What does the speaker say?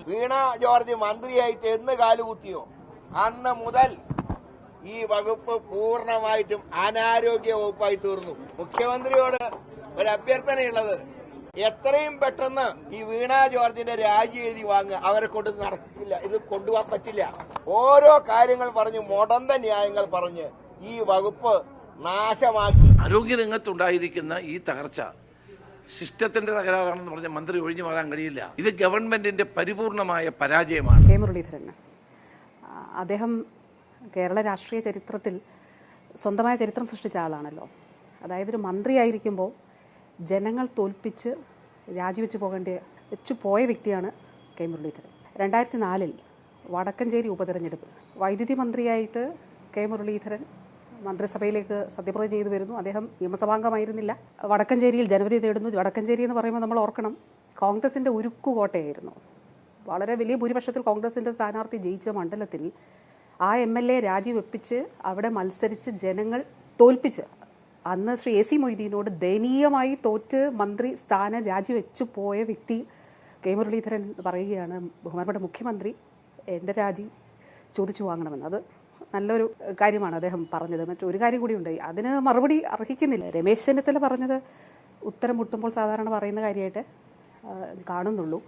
വീണ George മന്ത്രിയായിട്ട് എന്ന് കാലുകുത്തിയോ അന്ന് മുതൽ ഈ വകുപ്പ് പൂർണ്ണമായിട്ടും അനാരോഗ്യ വകുപ്പായി തീർന്നു. മുഖ്യമന്ത്രിയോട് ഒരു അഭ്യർത്ഥനയുള്ളത്, എത്രയും പെട്ടെന്ന് ഈ വീണ ജോർജിന്റെ രാജി എഴുതി വാങ്ങുക. അവരെ കൊണ്ട് നടക്കില്ല, ഇത് കൊണ്ടുപോകാൻ പറ്റില്ല. ഓരോ കാര്യങ്ങൾ പറഞ്ഞ് മുടന്ത ന്യായങ്ങൾ പറഞ്ഞ് ഈ വകുപ്പ് നാശമാക്കി. ആരോഗ്യരംഗത്തുണ്ടായിരിക്കുന്ന ഈ തകർച്ച സിസ്റ്റത്തിന്റെ തകരാറാണെന്ന് പറഞ്ഞ മന്ത്രി ഒഴിഞ്ഞു മാറാൻ കഴിയില്ല. ഇത് ഗവൺമെന്റിന്റെ പരിപൂർണമായ പരാജയമാണ്. കെ മുരളീധരൻ അദ്ദേഹം കേരള രാഷ്ട്രീയ ചരിത്രത്തിൽ സ്വന്തമായ ചരിത്രം സൃഷ്ടിച്ച ആളാണല്ലോ. അതായത് ഒരു മന്ത്രിയായിരിക്കുമ്പോൾ ജനങ്ങൾ തോൽപ്പിച്ച് രാജിവെച്ച് വെച്ചു പോയ വ്യക്തിയാണ് കെ മുരളീധരൻ. 2004 വടക്കഞ്ചേരി ഉപതെരഞ്ഞെടുപ്പ് വൈദ്യുതി മന്ത്രിയായിട്ട് കെ മുരളീധരൻ മന്ത്രിസഭയിലേക്ക് സത്യപ്രതിജ്ഞ ചെയ്തു വരുന്നു. അദ്ദേഹം നിയമസഭാംഗമായിരുന്നില്ല. വടക്കഞ്ചേരിയിൽ ജനവിധി തേടുന്നു. വടക്കഞ്ചേരി എന്ന് പറയുമ്പോൾ നമ്മൾ ഓർക്കണം, കോൺഗ്രസിൻ്റെ ഉരുക്കുകോട്ടയായിരുന്നു. വളരെ വലിയ ഭൂരിപക്ഷത്തിൽ കോൺഗ്രസിൻ്റെ സ്ഥാനാർത്ഥി ജയിച്ച മണ്ഡലത്തിൽ ആ MLA രാജിവെപ്പിച്ച് അവിടെ മത്സരിച്ച് ജനങ്ങൾ തോൽപ്പിച്ച് അന്ന് ശ്രീ AC മൊയ്തീനോട് ദയനീയമായി തോറ്റ് മന്ത്രി സ്ഥാനം രാജിവെച്ചു പോയ വ്യക്തി കെ മുരളീധരൻ പറയുകയാണ്, ബഹുമാനപ്പെട്ട മുഖ്യമന്ത്രി എൻ്റെ രാജി ചോദിച്ചു വാങ്ങണമെന്ന്. അത് നല്ലൊരു കാര്യമാണ് അദ്ദേഹം പറഞ്ഞത്. മറ്റൊരു കാര്യം കൂടിയുണ്ട്, അതിന് മറുപടി അർഹിക്കുന്നില്ല. രമേശ് ചെന്നിത്തല പറഞ്ഞത് ഉത്തരം മുട്ടുമ്പോൾ സാധാരണ പറയുന്ന കാര്യമായിട്ട് കാണുന്നുള്ളൂ.